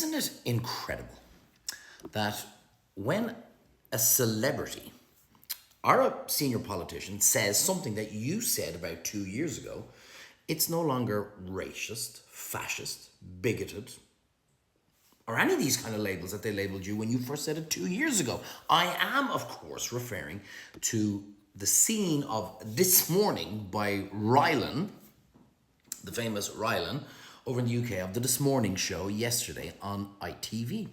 isn't it incredible that when a celebrity or a senior politician says something that you said about 2 years ago, it's no longer racist, fascist, bigoted, or any of these kind of labels that they labeled you when you first said it 2 years ago. I am, of course, referring to the scene of This Morning by Rylan, the famous Rylan, over in the UK, of the This Morning show yesterday on ITV,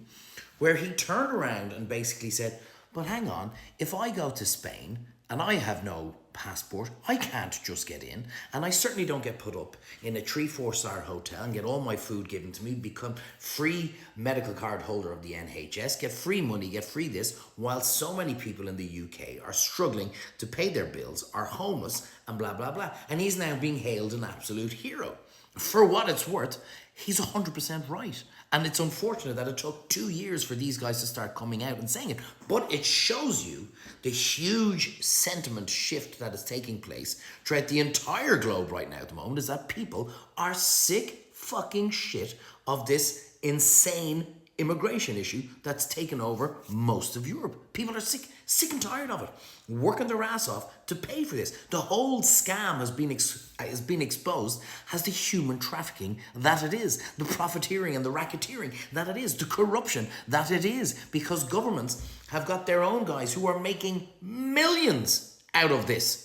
where he turned around and basically said, but hang on, if I go to Spain and I have no passport, I can't just get in, and I certainly don't get put up in a 3-4 star hotel and get all my food given to me, become free medical card holder of the NHS, get free money, get free this, while so many people in the UK are struggling to pay their bills, are homeless, and blah, blah, blah. And he's now being hailed an absolute hero. For what it's worth, he's 100% right. And it's unfortunate that it took 2 years for these guys to start coming out and saying it. But it shows you the huge sentiment shift that is taking place throughout the entire globe right now at the moment, is that people are sick fucking shit of this insane immigration issue that's taken over most of Europe. People are sick and tired of it, working their ass off to pay for this. The whole scam has been exposed as the human trafficking that it is, the profiteering and the racketeering that it is, the corruption that it is, because governments have got their own guys who are making millions out of this.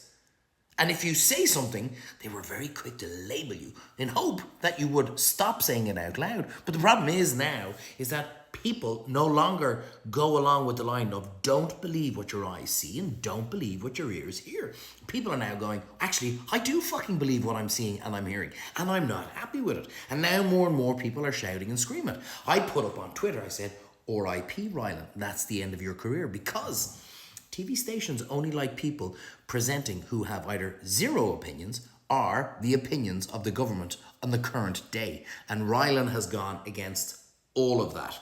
And if you say something, they were very quick to label you in hope that you would stop saying it out loud. But the problem is now is that people no longer go along with the line of don't believe what your eyes see and don't believe what your ears hear. People are now going, actually, I do fucking believe what I'm seeing and I'm hearing, and I'm not happy with it. And now more and more people are shouting and screaming. I put up on Twitter, I said, R.I.P. Rylan, that's the end of your career, because TV stations only like people presenting who have either zero opinions or the opinions of the government on the current day. And Rylan has gone against all of that.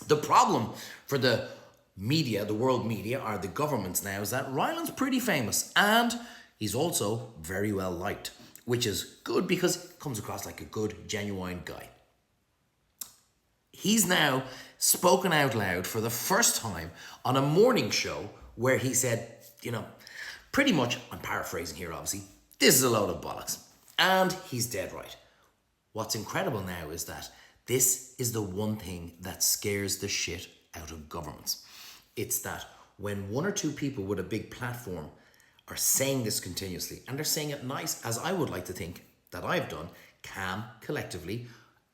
The problem for the media, the world media, or the governments now, is that Rylan's pretty famous and he's also very well liked, which is good because he comes across like a good, genuine guy. He's now spoken out loud for the first time on a morning show where he said, pretty much, I'm paraphrasing here obviously, this is a load of bollocks. And he's dead right. What's incredible now is that this is the one thing that scares the shit out of governments. It's that when one or two people with a big platform are saying this continuously, and they're saying it nice, as I would like to think that I've done, calm, collectively,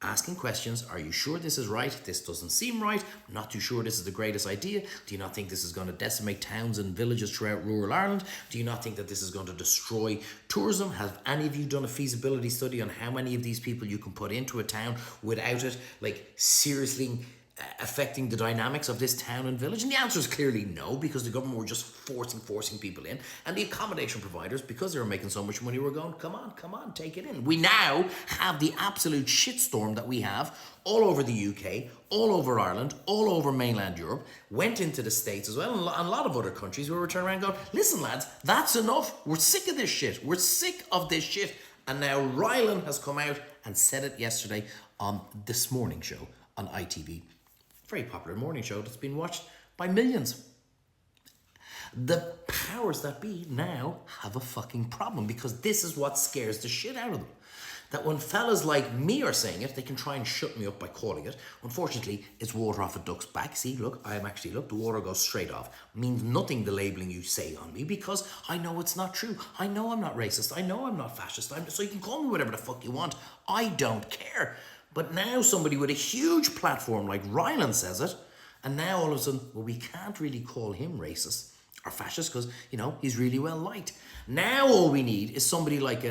asking questions. Are you sure this is right? This doesn't seem right. I'm not too sure this is the greatest idea. Do you not think this is going to decimate towns and villages throughout rural Ireland? Do you not think that this is going to destroy tourism? Have any of you done a feasibility study on how many of these people you can put into a town without it seriously affecting the dynamics of this town and village? And the answer is clearly no, because the government were just forcing people in, and the accommodation providers, because they were making so much money, were going, come on, take it in. We now have the absolute shitstorm that we have all over the UK, all over Ireland, all over mainland Europe, went into the States as well, and a lot of other countries where we're turning around going, listen lads, that's enough. We're sick of this shit. We're sick of this shit. And now Rylan has come out and said it yesterday on This Morning show on ITV. Very popular morning show that's been watched by millions. The powers that be now have a fucking problem, because this is what scares the shit out of them. That when fellas like me are saying it, they can try and shut me up by calling it. Unfortunately, it's water off a duck's back. See, look, the water goes straight off. Means nothing, the labeling you say on me, because I know it's not true. I know I'm not racist. I know I'm not fascist. So you can call me whatever the fuck you want. I don't care. But now somebody with a huge platform like Rylan says it, and now all of a sudden, well, we can't really call him racist or fascist because, he's really well liked. Now all we need is somebody like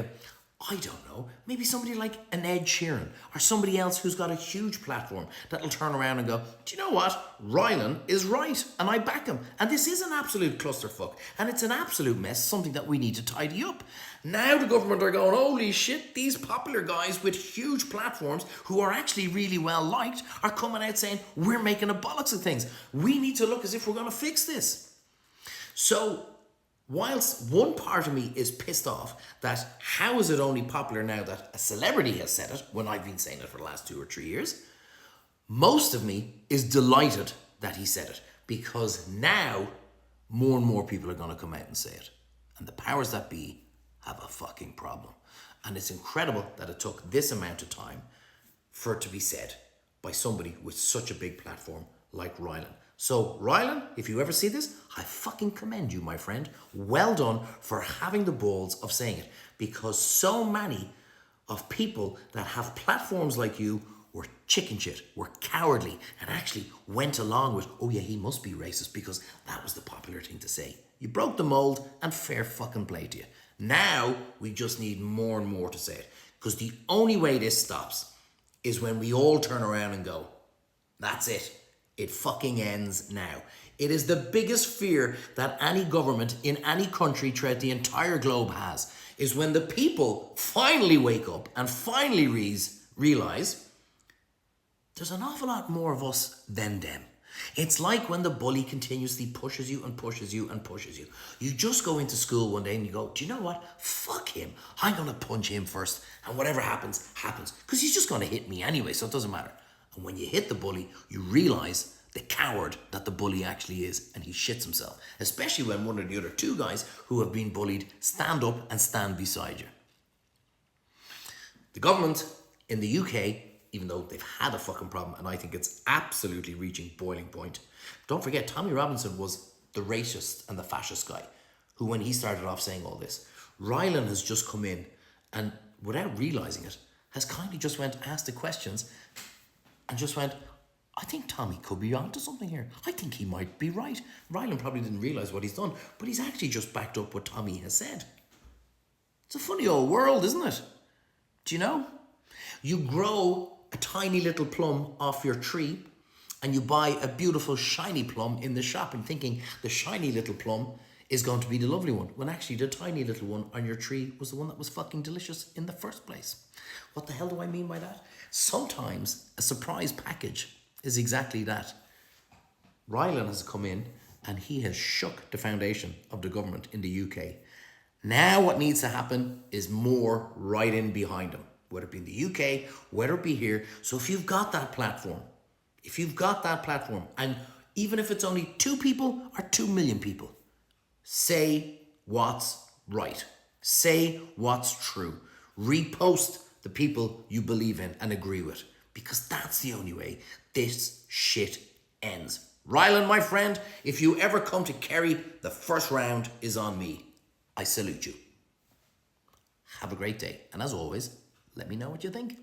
maybe somebody like an Ed Sheeran or somebody else who's got a huge platform that'll turn around and go, do you know what? Rylan is right and I back him. And this is an absolute clusterfuck and it's an absolute mess, something that we need to tidy up. Now the government are going, holy shit, these popular guys with huge platforms who are actually really well liked are coming out saying, we're making a bollocks of things. We need to look as if we're going to fix this. So whilst one part of me is pissed off that how is it only popular now that a celebrity has said it when I've been saying it for the last 2 or 3 years, Most of me is delighted that he said it, because now more and more people are going to come out and say it. And the powers that be have a fucking problem. And it's incredible that it took this amount of time for it to be said by somebody with such a big platform like Rylan. So, Rylan, if you ever see this, I fucking commend you, my friend. Well done for having the balls of saying it, because so many of people that have platforms like you were chicken shit, were cowardly, and actually went along with, oh yeah, he must be racist because that was the popular thing to say. You broke the mold, and fair fucking play to you. Now, we just need more and more to say it, because the only way this stops is when we all turn around and go, that's it. It fucking ends now. It is the biggest fear that any government in any country throughout the entire globe has, is when the people finally wake up and finally realize there's an awful lot more of us than them. It's like when the bully continuously pushes you and pushes you and pushes you. You just go into school one day and you go, do you know what? Fuck him. I'm going to punch him first. And whatever happens, happens. Because he's just going to hit me anyway, so it doesn't matter. And when you hit the bully, you realize the coward that the bully actually is, and he shits himself. Especially when one of the other two guys who have been bullied stand up and stand beside you. The government in the UK, even though they've had a fucking problem, and I think it's absolutely reaching boiling point. Don't forget, Tommy Robinson was the racist and the fascist guy, who when he started off saying all this, Rylan has just come in and without realising it, has kindly just went, asked the questions and just went, I think Tommy could be onto something here. I think he might be right. Rylan probably didn't realise what he's done, but he's actually just backed up what Tommy has said. It's a funny old world, isn't it? Do you know? You grow a tiny little plum off your tree and you buy a beautiful shiny plum in the shop and thinking the shiny little plum is going to be the lovely one, when actually the tiny little one on your tree was the one that was fucking delicious in the first place. What the hell do I mean by that? Sometimes a surprise package is exactly that. Rylan has come in and he has shook the foundation of the government in the UK. Now what needs to happen is more right in behind him, whether it be in the UK, whether it be here. So if you've got that platform, and even if it's only 2 people or 2 million people, say what's right. Say what's true. Repost the people you believe in and agree with, because that's the only way this shit ends. Rylan, my friend, if you ever come to Kerry, the first round is on me. I salute you. Have a great day. And as always, let me know what you think.